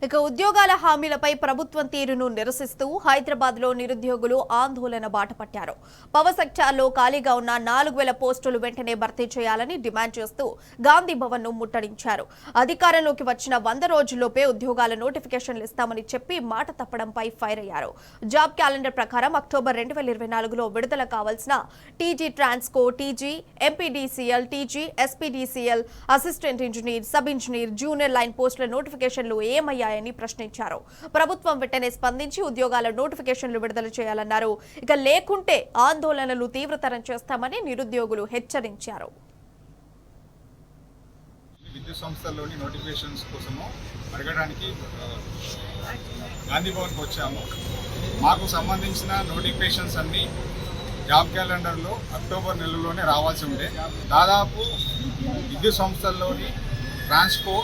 ఇక ఉద్యోగాల హామీలపై ప్రభుత్వం తీరును నిరసిస్తూ హైదరాబాద్లో నిరుద్యోగులు ఆందోళన బాటపట్టారు. పవర్ సెక్టార్లో ఖాళీగా ఉన్న 4000 పోస్టులు వెంటనే భర్తీ చేయాలని డిమాండ్ చేస్తూ గాంధీ భవన్ను ముట్టడించారు. అధికారంలోకి వచ్చిన 100 రోజుల్లోపే ఉద్యోగాల నోటిఫికేషన్లు ఇస్తామని చెప్పి మాట తప్పడంపై ఫైర్ అయ్యారు. జాబ్ క్యాలెండర్ ప్రకారం అక్టోబర్ 2024లో విడుదల కావాల్సిన TG Transco, TG, MPDCL, TG, SPDCL, assistant engineer, sub engineer, junior line పోస్టుల నోటిఫికేషన్లు ఏమయ్యాయని ప్రశ్నించారు. ప్రభుత్వం వెంటనే స్పందించి ఉద్యోగాల నోటిఫికేషన్లు విడుదల చేయాలన్నారు. ఇక లేకుంటే ఆందోళనలు తీవ్రతరం చేస్తామని నిరుద్యోగులు హెచ్చరించారు. విద్యుత్ సంస్థల్లోని నోటిఫికేషన్స్ కోసము అడగడానికి గాంధీ భవన్కి వచ్చాము. మాకు సంబంధించిన నోటిఫికేషన్స్ అన్నీ జాబ్ క్యాలెండర్లో అక్టోబర్ నెలలోనే రావాల్సి ఉండే. దాదాపు విద్యుత్ సంస్థల్లోని ట్రాన్స్కో,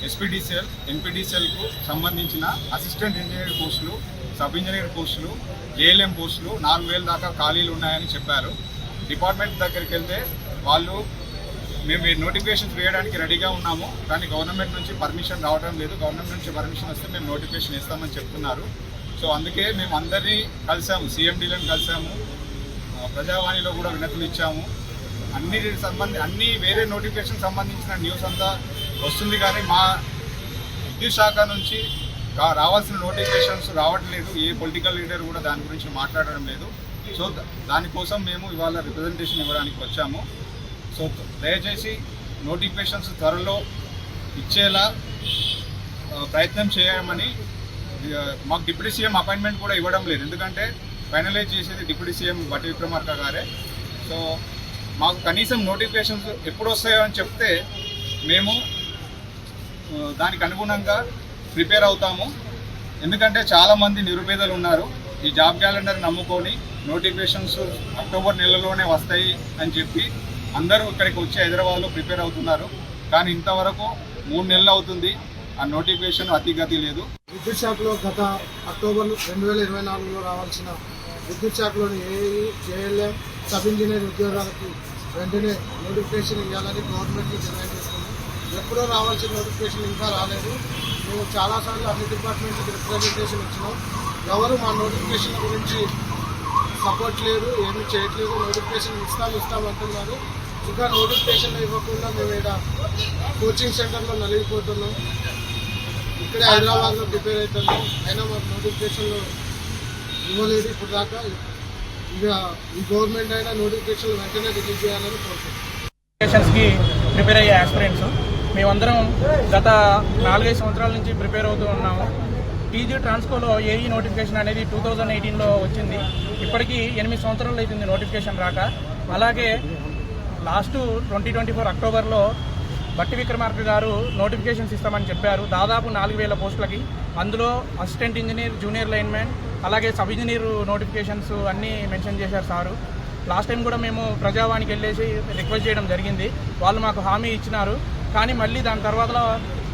ఎస్పీడీసీఎల్, ఎంపీడీసీఎల్కు సంబంధించిన అసిస్టెంట్ ఇంజనీర్ పోస్టులు, సబ్ ఇంజనీర్ పోస్టులు, ఏఎల్ఎం పోస్టులు 4000 దాకా ఖాళీలు ఉన్నాయని చెప్పారు. డిపార్ట్మెంట్ దగ్గరికి వెళ్తే వాళ్ళు మేము నోటిఫికేషన్స్ వేయడానికి రెడీగా ఉన్నాము, కానీ గవర్నమెంట్ నుంచి పర్మిషన్ రావడం లేదు. గవర్నమెంట్ నుంచి పర్మిషన్ వస్తే మేము నోటిఫికేషన్ ఇస్తామని చెప్తున్నారు. సో అందుకే మేము అందరినీ కలిసాము, సీఎండీలను కలిసాము, ప్రజావాణిలో కూడా వినతులు ఇచ్చాము. అన్ని వేరే నోటిఫికేషన్ సంబంధించిన న్యూస్ అంతా వస్తుంది, కానీ మా విద్యుత్ శాఖ నుంచి రావాల్సిన నోటిఫికేషన్స్ రావట్లేదు. ఏ పొలిటికల్ లీడర్ కూడా దాని గురించి మాట్లాడడం లేదు. సో దానికోసం మేము ఇవాళ రిప్రజెంటేషన్ ఇవ్వడానికి వచ్చాము. సో దయచేసి నోటిఫికేషన్స్ త్వరలో ఇచ్చేలా ప్రయత్నం చేయమని. మాకు డిప్యూటీ సీఎం అపాయింట్మెంట్ కూడా ఇవ్వడం లేదు, ఎందుకంటే ఫైనలైజ్ చేసేది డిప్యూటీ సీఎం బట్టి విక్రమార్క గారే. సో మాకు కనీసం నోటిఫికేషన్స్ ఎప్పుడు వస్తాయో అని చెప్తే మేము దానికి అనుగుణంగా ప్రిపేర్ అవుతాము. ఎందుకంటే చాలామంది నిరుపేదలు ఉన్నారు. ఈ జాబ్ క్యాలెండర్ నమ్ముకొని నోటిఫికేషన్స్ అక్టోబర్ నెలలోనే వస్తాయి అని చెప్పి అందరూ ఇక్కడికి వచ్చి హైదరాబాద్లో ప్రిపేర్ అవుతున్నారు. కానీ ఇంతవరకు 3 నెలలు అవుతుంది, ఆ నోటిఫికేషన్ అతిగతి లేదు. విద్యుత్ శాఖలో గత అక్టోబర్ 2024లో రావాల్సిన విద్యుత్ శాఖలోని ఏఈ, జేఎల్ఎం, సబ్ ఇంజనీర్ ఉద్యోగాలకు వెంటనే నోటిఫికేషన్ ఇవ్వాలని గవర్నమెంట్ని డిమాండ్ చేస్తుంది. ఎప్పుడో రావాల్సిన నోటిఫికేషన్ ఇంకా రాలేదు. మేము చాలాసార్లు అన్ని డిపార్ట్మెంట్కి రిప్రజెంటేషన్ ఇచ్చినాం. ఎవరు మా నోటిఫికేషన్ గురించి సపోర్ట్ లేదు, ఏమీ చేయట్లేదు. నోటిఫికేషన్ ఇస్తామంటున్నారు. ఇంకా నోటిఫికేషన్ ఇవ్వకుండా మేము ఇక్కడ కోచింగ్ సెంటర్లో నలిగిపోతున్నాం. ఇక్కడే హైదరాబాద్లో ప్రిపేర్ అవుతున్నాం. అయినా మాకు నోటిఫికేషన్లు ఇవ్వలేదు ఇప్పుడు దాకా. ఇక ఈ గవర్నమెంట్ అయినా నోటిఫికేషన్లు వెంటనే రిలీజ్ చేయాలని కోరుతున్నాం. నోటిఫికేషన్స్కి ప్రిపేర్ అయ్యే ఆస్పిరెంట్స్ మేమందరం గత 4-5 సంవత్సరాల నుంచి ప్రిపేర్ అవుతూ ఉన్నాము. టీజీ ట్రాన్స్కోలో ఏఈ నోటిఫికేషన్ అనేది 2018లో వచ్చింది. ఇప్పటికీ 8 సంవత్సరాలు అవుతుంది నోటిఫికేషన్ రాక. అలాగే లాస్ట్ 2024 అక్టోబర్లో బట్టి విక్రమార్క గారు నోటిఫికేషన్స్ ఇస్తామని చెప్పారు. దాదాపు 4000 పోస్టులకి. అందులో అసిస్టెంట్ ఇంజనీర్, జూనియర్ లైన్మెన్, అలాగే సబ్ ఇంజనీర్ నోటిఫికేషన్స్ అన్నీ మెన్షన్ చేశారు సారు. లాస్ట్ టైం కూడా మేము ప్రజావాణికి వెళ్ళేసి రిక్వెస్ట్ చేయడం జరిగింది. వాళ్ళు మాకు హామీ ఇచ్చినారు, కానీ మళ్ళీ దాని తర్వాత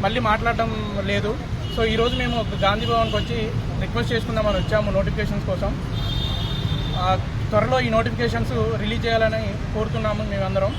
మళ్ళీ మాట్లాడడం లేదు. సో ఈరోజు మేము గాంధీ భవన్కి వచ్చి రిక్వెస్ట్ చేసుకుందామని వచ్చాము నోటిఫికేషన్స్ కోసం. త్వరలో ఈ నోటిఫికేషన్స్ రిలీజ్ చేయాలని కోరుతున్నాము మేమందరం.